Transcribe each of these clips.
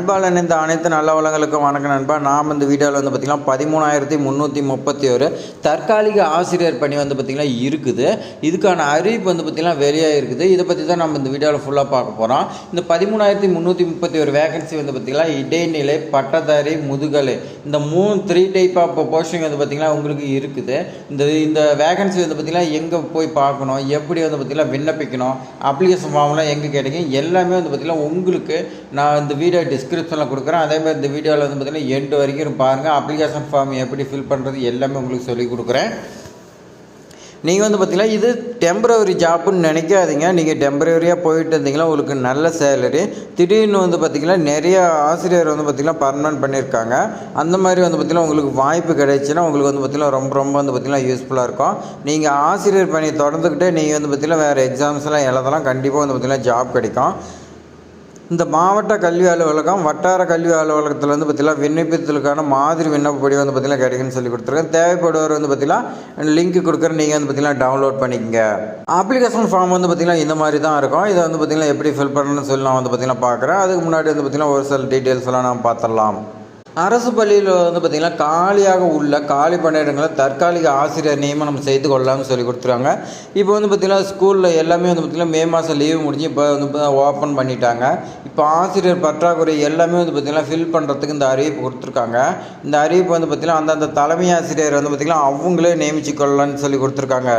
அன்பால் இந்த அனைத்து நல்ல வளங்களுக்கும் வணக்கம் நண்பா. நாம் இந்த வீடியோவில் வந்து பார்த்திங்கன்னா 13,331 தற்காலிக ஆசிரியர் பணி வந்து பார்த்திங்கன்னா இருக்குது. இதுக்கான அறிவிப்பு வந்து பார்த்திங்கன்னா வெளியாக இருக்குது. இதை பற்றி தான் நம்ம இந்த வீடியோவில் ஃபுல்லாக பார்க்க போகிறோம். இந்த 13,331 வேகன்சி வந்து பார்த்திங்கன்னா இடைநிலை, பட்டதாரி, முதுகலை இந்த 3 டைப் ஆஃப் போஸ்டிங் வந்து பார்த்திங்கன்னா உங்களுக்கு இருக்குது. இந்த வேகன்சி வந்து பார்த்திங்கன்னா எங்கே போய் பார்க்கணும், எப்படி வந்து பார்த்திங்கன்னா விண்ணப்பிக்கணும், அப்ளிகேஷன் ஃபார்ம்லாம் எங்கே கிடைக்கும், எல்லாமே வந்து பார்த்திங்கன்னா உங்களுக்கு நான் இந்த வீடியோ டிஸ்கிரிப்ஷனில் கொடுக்குறேன். அதேமாதிரி இந்த வீடியோவில் வந்து பார்த்திங்கன்னா எண்டு வரைக்கும் பாருங்கள். அப்ளிகேஷன் ஃபார்ம் எப்படி ஃபில் பண்ணுறது எல்லாமே உங்களுக்கு சொல்லிக் கொடுக்குறேன். நீங்கள் வந்து பார்த்திங்கன்னா இது டெம்பரவரி ஜாப்புன்னு நினைக்காதீங்க. நீங்கள் டெம்பரவரியாக போயிட்டு இருந்தீங்கன்னா உங்களுக்கு நல்ல சேலரி. திடீர்னு வந்து பார்த்திங்கன்னா நிறைய ஆசிரியர் வந்து பார்த்திங்கன்னா பர்மனெண்ட் பண்ணியிருக்காங்க. அந்த மாதிரி வந்து பார்த்திங்கன்னா உங்களுக்கு வாய்ப்பு கிடைச்சுன்னா உங்களுக்கு வந்து பார்த்திங்கன்னா ரொம்ப வந்து பார்த்திங்கன்னா யூஸ்ஃபுல்லாக இருக்கும். நீங்கள் ஆசிரியர் பணி தொடர்ந்துக்கிட்டே நீங்கள் வந்து பார்த்திங்கன்னா வேறு எக்ஸாம்ஸ்லாம் எழுதலாம். கண்டிப்பாக வந்து பார்த்திங்கன்னா ஜாப் கிடைக்கும். இந்த மாவட்ட கல்வி அலுவலகம், வட்டார கல்வி அலுவலகத்தில் வந்து பார்த்திங்கன்னா விண்ணப்பத்திற்கான மாதிரி விண்ணப்பப்படி வந்து பார்த்திங்கன்னா கிடைக்குன்னு சொல்லி கொடுத்துருக்கேன். தேவைப்படுவர் வந்து பார்த்திங்கன்னா லிங்க் கொடுக்குறேன், நீங்கள் வந்து பார்த்திங்கன்னா டவுன்லோட் பண்ணிக்கங்க. அப்ளிகேஷன் ஃபார்ம் வந்து பார்த்திங்கன்னா இந்த மாதிரி தான் இருக்கும். இதை வந்து பார்த்திங்கன்னா எப்படி ஃபில் பண்ணணும்னு சொல்லி நான் வந்து பார்த்திங்கன்னா பார்க்குறேன். அதுக்கு முன்னாடி வந்து பார்த்திங்கன்னா ஒரு சில டீட்டெயில்ஸ்லாம் நம்ம பார்த்துடலாம். அரசு பள்ளியில் வந்து பார்த்திங்கன்னா காலியாக உள்ள காலி பணியிடங்களை தற்காலிக ஆசிரியர் நியமனம் செய்து கொள்ளலாம்னு சொல்லி கொடுத்துருக்காங்க. இப்போ வந்து பார்த்திங்கன்னா ஸ்கூலில் எல்லாமே வந்து பார்த்திங்கன்னா மே மாதம் லீவு முடிஞ்சு இப்போ வந்து ஓப்பன் பண்ணிட்டாங்க. இப்போ ஆசிரியர் பற்றாக்குறை எல்லாமே வந்து பார்த்திங்கன்னா ஃபில் பண்ணுறதுக்கு இந்த அறிவிப்பு கொடுத்துருக்காங்க. இந்த அறிவிப்பு வந்து பார்த்திங்கன்னா அந்தந்த தலைமை ஆசிரியர் வந்து பார்த்திங்கன்னா அவங்களே நியமித்து கொள்ளலான்னு சொல்லி கொடுத்துருக்காங்க.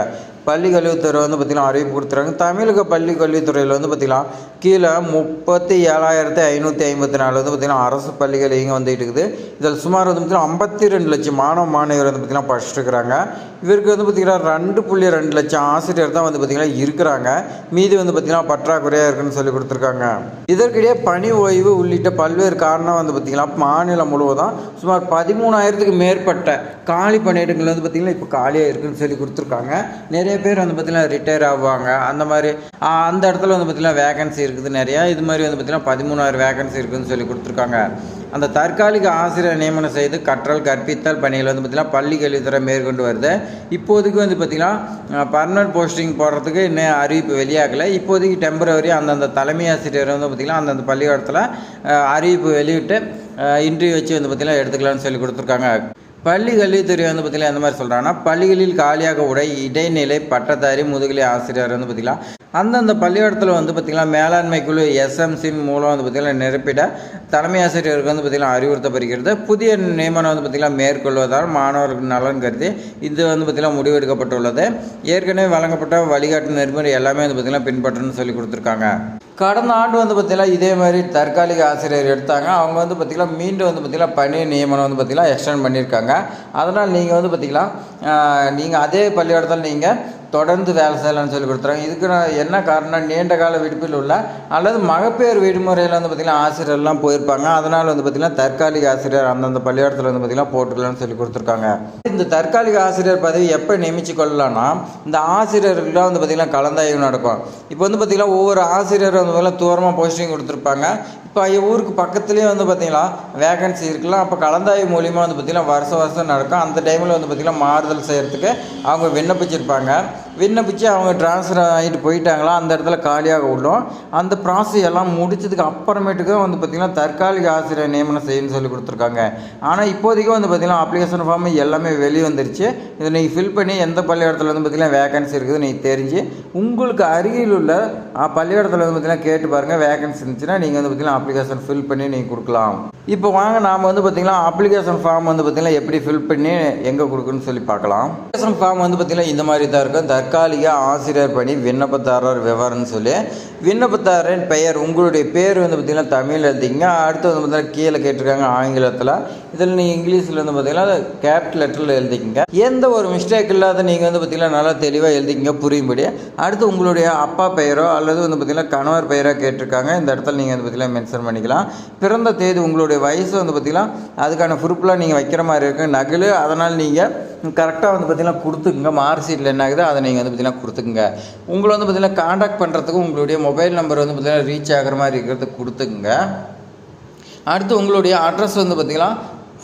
பள்ளி கல்வித்துறை வந்து பார்த்திங்கன்னா அறிவிப்பு கொடுத்துருக்காங்க. தமிழக பள்ளி கல்வித்துறையில் வந்து பார்த்திங்கன்னா கீழே 37,554 வந்து பார்த்திங்கன்னா அரசு பள்ளிகள் இங்கே வந்துகிட்டு இருக்குது. இதில் சுமார் வந்து பார்த்திங்கன்னா 52 லட்சம் மாணவர்கள் வந்து பார்த்திங்கன்னா படிச்சுட்டுருக்குறாங்க. இவருக்கு வந்து பார்த்திங்கன்னா 2.2 லட்சம் ஆசிரியர் தான் வந்து பார்த்திங்கன்னா இருக்கிறாங்க. மீதி வந்து பார்த்திங்கன்னா பற்றாக்குறையாக இருக்குன்னு சொல்லி கொடுத்துருக்காங்க. இதற்கிடையே பணி ஓய்வு உள்ளிட்ட பல்வேறு காரணம் வந்து பார்த்திங்கன்னா மாநிலம் முழுவதும் சுமார் 13,000க்கு மேற்பட்ட காலி பணியிடங்கள் வந்து பார்த்திங்கன்னா இப்போ காலியாக இருக்குன்னு சொல்லி கொடுத்துருக்காங்க. நிறைய பேர் வந்து பார்த்திங்கன்னா ரிட்டையர் ஆவாங்க. அந்த மாதிரி அந்த இடத்துல வந்து பார்த்திங்கன்னா வேகன்சி இருக்குது நிறையா. இது மாதிரி வந்து பார்த்திங்கன்னா 13,000 வேகன்சி இருக்குதுன்னு சொல்லி கொடுத்துருக்காங்க. அந்த தற்காலிக ஆசிரியர் நியமனம் செய்து கற்றல் கற்பித்தல் பணிகள் வந்து பார்த்திங்கன்னா பள்ளி கல்வித்துறை மேற்கொண்டு வருது. இப்போதைக்கு வந்து பார்த்திங்கன்னா பர்மனன்ட் போஸ்டிங் போடுறதுக்கு இன்னும் அறிவிப்பு வெளியாகலை. இப்போதைக்கு டெம்பரவரி அந்தந்த தலைமை ஆசிரியர் வந்து பார்த்திங்கன்னா அந்தந்த பள்ளிக்கூடத்தில் அறிவிப்பு வெளியிட்டு இன்டர்வியூ வச்சு வந்து பார்த்திங்கன்னா எடுத்துக்கலாம்னு சொல்லி கொடுத்துருக்காங்க. பள்ளி கல்வித்துறை வந்து பார்த்திங்கன்னா எந்த மாதிரி சொல்கிறாங்கன்னா பள்ளிகளில் காலியாக உடை இடைநிலை, பட்டதாரி, முதுகலை ஆசிரியர் வந்து பார்த்திங்கன்னா அந்தந்த பள்ளிக்கூடத்தில் வந்து பார்த்திங்கன்னா மேலாண்மை குழு SMC மூலம் வந்து பார்த்திங்கன்னா நிரப்பிட தலைமை ஆசிரியருக்கு வந்து பார்த்திங்கன்னா அறிவுறுத்தப்படுகிறது. புதிய நியமனம் வந்து பார்த்திங்கன்னா மேற்கொள்வதால் மாணவர்கள் நலன் கருதி இது வந்து பார்த்திங்கன்னா முடிவெடுக்கப்பட்டுள்ளது. ஏற்கனவே வழங்கப்பட்ட வழிகாட்டு நெறிமுறை எல்லாமே வந்து பார்த்திங்கன்னா பின்பற்றணும்னு சொல்லி கொடுத்துருக்காங்க. கடந்த ஆண்டு வந்து பார்த்திங்கன்னா இதே மாதிரி தற்காலிக ஆசிரியர் எடுத்தாங்க. அவங்க வந்து பார்த்திங்கன்னா மீண்டும் வந்து பார்த்திங்கன்னா பணி நியமனம் வந்து பார்த்திங்கன்னா எக்ஸ்டெண்ட் பண்ணியிருக்காங்க. அதனால் நீங்கள் வந்து பார்த்திங்கன்னா நீங்கள் அதே பள்ளிக்கூடத்தில் நீங்கள் தொடர்ந்து வேலை செய்யலாம்னு சொல்லி கொடுத்துறாங்க. இதுக்கு என்ன காரணம், நீண்ட கால விடுப்பில் உள்ள அல்லது மகப்பேறு விடுமுறையில் வந்து பார்த்திங்கன்னா ஆசிரியர்லாம் போயிருப்பாங்க. அதனால் வந்து பார்த்திங்கன்னா தற்காலிக ஆசிரியர் அந்தந்த பள்ளிக்கூடத்தில் வந்து பார்த்திங்கன்னா போட்டுக்கலாம்னு சொல்லி கொடுத்துருக்காங்க. இந்த தற்காலிக ஆசிரியர் பதவி எப்போ நியமித்து கொள்ளலாம்னா இந்த ஆசிரியர்கள்லாம் வந்து பார்த்திங்கன்னா கலந்தாய்வு நடக்கும். இப்போ வந்து பார்த்திங்கன்னா ஒவ்வொரு ஆசிரியர் வந்து பார்த்திங்கன்னா தூரமாக போஸ்டிங் கொடுத்துருப்பாங்க. இப்போ ஊருக்கு பக்கத்துலேயே வந்து பார்த்திங்கன்னா வேகன்சி இருக்கலாம். அப்போ கலந்தாய்வு மூலிமா வந்து பார்த்திங்கன்னா வருஷம் நடக்கும். அந்த டைமில் வந்து பார்த்திங்கன்னா மாறுதல் செய்கிறதுக்கு அவங்க விண்ணப்பிச்சு அவங்க ட்ரான்ஸ்ஃபர் ஆகிட்டு போயிட்டாங்களா அந்த இடத்துல காலியாக உள்ளோம். அந்த ப்ராசஸ் எல்லாம் முடிச்சதுக்கு அப்புறமேட்டுக்கு வந்து பார்த்திங்கன்னா தற்காலிக ஆசிரியர் நியமனம் செய்யணும்னு சொல்லி கொடுத்துருக்காங்க. ஆனால் இப்போதைக்கு வந்து பார்த்திங்கன்னா அப்ளிகேஷன் ஃபார்ம் எல்லாமே வெளியே வந்துருச்சு. இதை நீங்கள் ஃபில் பண்ணி எந்த பள்ளிக்கூடத்தில் வந்து பார்த்திங்கன்னா வேகன்சி இருக்குது நீங்கள் தெரிஞ்சு உங்களுக்கு அருகில் உள்ள பள்ளிக்கூடத்தில் வந்து பார்த்திங்கன்னா கேட்டு பாருங்கள். வேகன்சி இருந்துச்சுன்னா நீங்கள் வந்து பார்த்திங்கன்னா அப்ளிகேஷன் ஃபில் பண்ணி நீங்கள் கொடுக்கலாம். இப்போ வாங்க நாம் வந்து பார்த்திங்கன்னா அப்ளிகேஷன் ஃபார்ம் வந்து பார்த்திங்கன்னா எப்படி ஃபில் பண்ணி எங்கே கொடுக்குன்னு சொல்லி பார்க்கலாம். அப்ளிகேஷன் ஃபார்ம் வந்து பார்த்திங்கன்னா இந்த மாதிரி தான் இருக்கும். தற்காலிக ஆசிரியர் பணி விண்ணப்பதாரர் விவரம்னு சொல்லி விண்ணப்பதாரரின் பெயர், உங்களுடைய பேர் வந்து பார்த்திங்கன்னா தமிழ் எழுதிங்க. அடுத்து வந்து பார்த்திங்கன்னா கீழே கேட்டிருக்காங்க ஆங்கிலத்தில். இதில் நீங்கள் இங்கிலீஷில் வந்து பார்த்திங்கன்னா கேபிட்டல் லெட்டரில் எழுதிக்கிங்க. எந்த ஒரு மிஸ்டேக் இல்லாத நீங்கள் வந்து பார்த்திங்கன்னா நல்லா தெளிவாக எழுதிக்கிங்க புரியும்படி. அடுத்து உங்களுடைய அப்பா பெயரோ அல்லது வந்து பார்த்திங்கன்னா கணவர் பெயரோ கேட்டிருக்காங்க. இந்த இடத்துல நீங்கள் வந்து பார்த்திங்கன்னா மென்ஷன் பண்ணிக்கலாம். பிறந்த தேதி, உங்களுடைய வயசு வந்து பார்த்திங்கன்னா அதுக்கான ப்ரூஃப்லாம் நீங்கள் வைக்கிற மாதிரி இருக்குது நகல். அதனால் நீங்கள் கரெக்டாக வந்து பார்த்திங்கன்னா கொடுத்துக்குங்க. மார்க் ஷீட்டில் என்ன ஆகுது அதை நீங்கள் வந்து பார்த்திங்கன்னா கொடுத்துக்குங்க. உங்களை வந்து பார்த்திங்கன்னா காண்டாக்ட் பண்ணுறதுக்கு உங்களுடைய மொபைல் நம்பர் வந்து பார்த்திங்கன்னா ரீச் ஆகிற மாதிரி இருக்கிறதுக்கு கொடுத்துக்குங்க. அடுத்து உங்களுடைய அட்ரஸ் வந்து பார்த்திங்கன்னா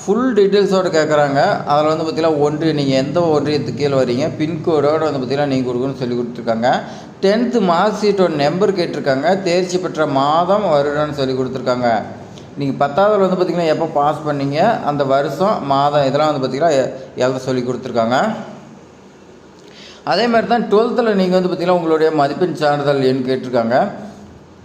ஃபுல் டீட்டெயில்ஸோடு கேட்குறாங்க. அதில் வந்து பார்த்திங்கன்னா நீங்கள் எந்த ஒன்றியத்துக்கு கீழே வரீங்க, பின்கோடோடு வந்து பார்த்திங்கன்னா நீங்கள் கொடுக்கணும்னு சொல்லி கொடுத்துருக்காங்க. 10th மார்க் ஷீட்டோட நம்பர் கேட்டிருக்காங்க. தேர்ச்சி பெற்ற மாதம் வருடம்னு சொல்லி கொடுத்துருக்காங்க. நீங்கள் 10ஆவதில் வந்து பார்த்திங்கன்னா எப்போ பாஸ் பண்ணீங்க, அந்த வருஷம், மாதம் இதெல்லாம் வந்து பார்த்திங்கன்னா எழுத சொல்லி கொடுத்துருக்காங்க. அதே மாதிரி தான் 12th நீங்கள் வந்து பார்த்திங்கன்னா உங்களுடைய மதிப்பெண் சான்றிதழ் எண் கேட்டிருக்காங்க.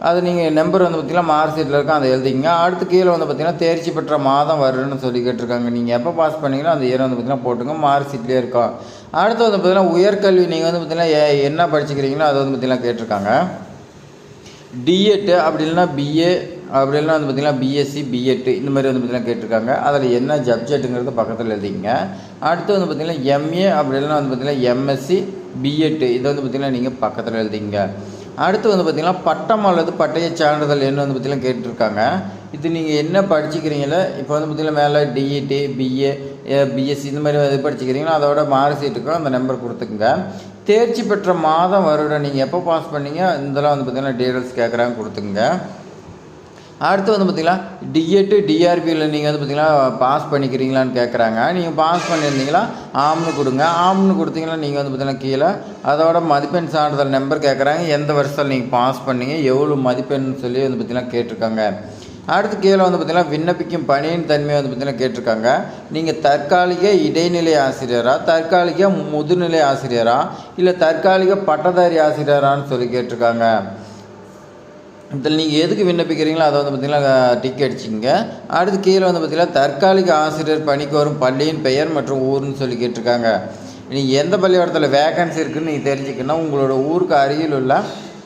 அது நீங்கள் நம்பர் வந்து பார்த்திங்கன்னா மார்க் ஷீட்டில் இருக்கும், அதை எழுதிங்க. அடுத்து கீழே வந்து பார்த்திங்கன்னா தேர்ச்சி பெற்ற மாதம் வருன்னு சொல்லி கேட்டிருக்காங்க. நீங்கள் எப்போ பாஸ் பண்ணீங்களோ அந்த இயர் வந்து பார்த்திங்கன்னா போட்டுங்க, மார்க் ஷீட்லேயே இருக்கும். அடுத்து வந்து பார்த்திங்கன்னா உயர்கல்வி நீங்கள் வந்து பார்த்திங்கன்னா என்ன படிச்சுக்கிறீங்களோ அதை வந்து பார்த்திங்கன்னா கேட்டிருக்காங்க. டிஎட் அப்படி இல்லைன்னா பிஏ அப்படி இல்லைனா வந்து பார்த்திங்கன்னா பிஎஸ்சி பிஎட் இந்த மாதிரி வந்து பார்த்திங்கன்னா கேட்டிருக்காங்க. அதில் என்ன சப்ஜெக்ட்டுங்கிறது பக்கத்தில் எழுதிங்க. அடுத்து வந்து பார்த்திங்கன்னா எம்ஏ அப்படி இல்லைனா வந்து பார்த்திங்கன்னா எம்எஸ்சி பிஎட் இதை வந்து பார்த்திங்கன்னா நீங்கள் பக்கத்தில் எழுதிங்க. அடுத்து வந்து பார்த்திங்கன்னா பட்டம் அல்லது பட்டய சான்றிதழ் என்ன வந்து பார்த்திங்கன்னா கேட்டிருக்காங்க. இது நீங்கள் என்ன படிச்சுக்கிறீங்களோ இப்போ வந்து பார்த்திங்கன்னா மேலே டிஇடி பிஏ பிஎஸ்சி இந்த மாதிரி இது படிச்சுக்கிறீங்களோ அதோட மார்க் ஷீட்டுக்கும் அந்த நம்பர் கொடுத்துக்குங்க. தேர்ச்சி பெற்ற மாதம் வருடம் நீங்கள் எப்போ பாஸ் பண்ணீங்க இதெல்லாம் வந்து பார்த்திங்கன்னா டீட்டெயில்ஸ் கேட்குறாங்க, கொடுத்துங்க. அடுத்து வந்து பார்த்திங்கன்னா டிஎட்டு டிஆர்பியில் நீங்கள் வந்து பார்த்திங்கன்னா பாஸ் பண்ணிக்கிறீங்களான்னு கேட்குறாங்க. நீங்கள் பாஸ் பண்ணியிருந்தீங்களா ஆம்னு கொடுங்க. ஆம்னு கொடுத்தீங்கன்னா நீங்கள் வந்து பார்த்திங்கன்னா கீழே அதோட மதிப்பெண் சான்றிதழ் நம்பர் கேட்குறாங்க. எந்த வருஷத்தில் நீங்கள் பாஸ் பண்ணீங்க, எவ்வளோ மதிப்பெண் சொல்லி வந்து பார்த்திங்கன்னா கேட்டிருக்காங்க. அடுத்து கீழே வந்து பார்த்திங்கன்னா விண்ணப்பிக்கும் பணியின் தன்மையை வந்து பார்த்திங்கன்னா கேட்டிருக்காங்க. நீங்கள் தற்காலிக இடைநிலை ஆசிரியரா, தற்காலிக முதுநிலை ஆசிரியரா, இல்லை தற்காலிக பட்டதாரி ஆசிரியரான்னு சொல்லி கேட்டிருக்காங்க. இதில் நீங்கள் எதுக்கு விண்ணப்பிக்கிறீங்களோ அதை வந்து பார்த்திங்கன்னா டிக் அடிச்சிங்க. அடுத்து கீழே வந்து பார்த்திங்கன்னா தற்காலிக ஆசிரியர் பணிக்கு வரும் பள்ளியின் பெயர் மற்றும் ஊர்னு சொல்லி கேட்டிருக்காங்க. நீங்கள் எந்த பள்ளிக்கூடத்தில் வேகன்சி இருக்குதுன்னு நீங்கள் தெரிஞ்சுக்கணும். உங்களோட ஊருக்கு அருகில் உள்ள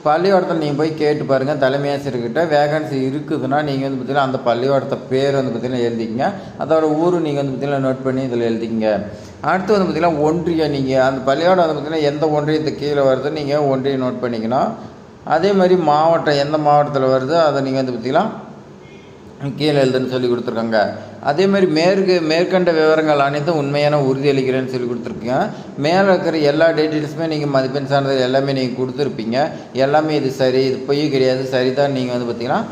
பள்ளிக்கூடத்தில் நீங்கள் போய் கேட்டு பாருங்கள். தலைமை ஆசிரியர்கிட்ட வேகன்சி இருக்குதுன்னா நீங்கள் வந்து பார்த்திங்கன்னா அந்த பள்ளிக்கூடத்தை பேர் வந்து பார்த்திங்கன்னா எழுதிங்க. அதோட ஊர் நீங்கள் வந்து பார்த்திங்கன்னா நோட் பண்ணி இதில் எழுதிங்க. அடுத்து வந்து பார்த்திங்கன்னா ஒன்றியம், நீங்கள் அந்த பள்ளிக்கூடம் வந்து பார்த்திங்கன்னா எந்த ஒன்றியத்துக்கு கீழே வருது நீங்கள் ஒன்றியம் நோட் பண்ணிக்கணும். அதே மாதிரி மாவட்டம் எந்த மாவட்டத்தில் வருதோ அதை நீங்கள் வந்து பார்த்திங்கன்னா கீழே எழுதுன்னு சொல்லி கொடுத்துருக்காங்க. அதே மாதிரி மேற்கண்ட விவரங்கள் அனைத்தும் உண்மையான உறுதியளிக்கிறேன்னு சொல்லி கொடுத்துருக்கீங்க. மேலே இருக்கிற எல்லா டீட்டெயில்ஸுமே நீங்கள் மதிப்பெண் சார்ந்தது எல்லாமே நீங்கள் கொடுத்துருப்பீங்க. எல்லாமே இது சரி, இது பொய் கிடையாது, சரிதான் நீங்கள் வந்து பார்த்திங்கன்னா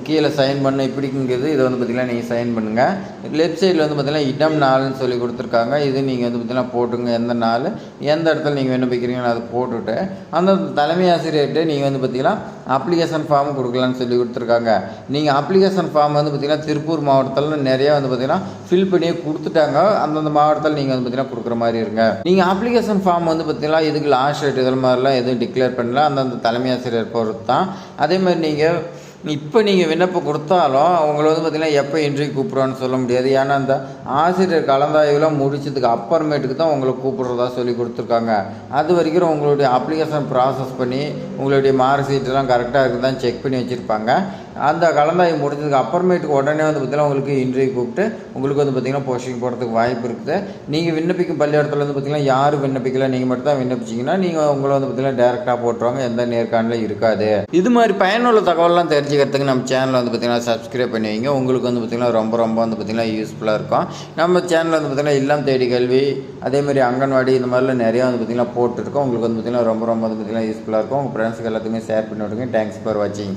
கீழே சைன் பண்ண இப்படிங்கிறது இதை வந்து பார்த்திங்கன்னா நீங்கள் சைன் பண்ணுங்கள். லெஃப்ட் சைடில் வந்து பார்த்திங்கன்னா இடம் நாள்னு சொல்லி கொடுத்துருக்காங்க. இது நீங்கள் வந்து பார்த்திங்கன்னா போட்டுங்க, எந்த நாள் எந்த இடத்துல நீங்கள் விண்ணப்பிக்கிறீங்கன்னு அதை போட்டுவிட்டு அந்த தலைமை ஆசிரியர்கிட்ட நீங்கள் வந்து பார்த்திங்கன்னா அப்ளிகேஷன் ஃபார்ம் கொடுக்கலான்னு சொல்லி கொடுத்துருக்காங்க. நீங்கள் அப்ளிகேஷன் ஃபார்ம் வந்து பார்த்திங்கன்னா திருப்பூர் மாவட்டத்தில் நிறையா வந்து பார்த்திங்கன்னா ஃபில் பண்ணி கொடுத்துட்டாங்க. அந்தந்த மாவட்டத்தில் நீங்கள் வந்து பார்த்திங்கன்னா கொடுக்குற மாதிரி இருங்க. நீங்கள் அப்ளிகேஷன் ஃபார்ம் வந்து பார்த்திங்கன்னா இதுக்கு லாஸ்ட் டேட் இதில் மாதிரிலாம் எதுவும் டிக்ளேர் பண்ணல, அந்தந்த தலைமை ஆசிரியர் பொறுத்து தான். அதே மாதிரி நீங்கள் இப்போ நீங்கள் விண்ணப்பம் கொடுத்தாலும் அவங்கள வந்து பார்த்திங்கன்னா எப்போ இன்டர்வியூ கூப்பிட்றான்னு சொல்ல முடியாது. ஏன்னா அந்த ஆசிரியர் கலந்தாய்வுலாம் முடிச்சதுக்கு அப்புறமேட்டுக்கு தான் உங்களை கூப்பிட்றதா சொல்லி கொடுத்துருக்காங்க. அது வரைக்கும் உங்களுடைய அப்ளிகேஷன் ப்ராசஸ் பண்ணி உங்களுடைய மார்க் ஷீட்டெல்லாம் கரெக்டாக இருக்குதான் செக் பண்ணி வச்சுருப்பாங்க. அந்த கலந்தாய்வு முடிஞ்சதுக்கு அப்புறமேட்டுக்கு உடனே வந்து பார்த்திங்கன்னா உங்களுக்கு இன்டர்வியூ கூப்பிட்டு உங்களுக்கு வந்து பார்த்திங்கன்னா போஸ்டிங் போகிறதுக்கு வாய்ப்பு இருக்குது. நீங்கள் விண்ணப்பிக்கும் பள்ளிக்கூடத்தில் வந்து பார்த்திங்கன்னா யாரும் விண்ணப்பிக்கல, நீங்கள் மட்டும் தான் விண்ணப்பிச்சிங்கன்னா நீங்கள் உங்களை வந்து பார்த்திங்கன்னா டேரெக்டாக போட்டுருவாங்க, எந்த நேர்காணலும் இருக்காது. இது மாதிரி பயனுள்ள தகவலாம் தெரிஞ்சுக்கிறதுக்கு நம்ம சேனலை வந்து பார்த்திங்கன்னா சப்ஸ்கிரைப் பண்ணி வைங்க. உங்களுக்கு வந்து பார்த்திங்கன்னா ரொம்ப வந்து பார்த்திங்கன்னா யூஸ்ஃபுல்லாக இருக்கும். நம்ம சேனலில் வந்து பார்த்திங்கன்னா இல்லம் தேடி கல்வி, அதேமாதிரி அங்கன்வாடி இந்த மாதிரிலாம் நிறையா வந்து பார்த்திங்கன்னா போட்டுருக்கோம். உங்களுக்கு வந்து பார்த்திங்கன்னா ரொம்ப வந்து பார்த்திங்கன்னா யூஸ்ஃபுல்லாக இருக்கும். உங்கள் ஃப்ரெண்ட்ஸுக்கு எல்லாத்துக்குமே ஷேர் பண்ணி விடுங்க. தேங்க்ஸ் ஃபார் வாட்சிங்.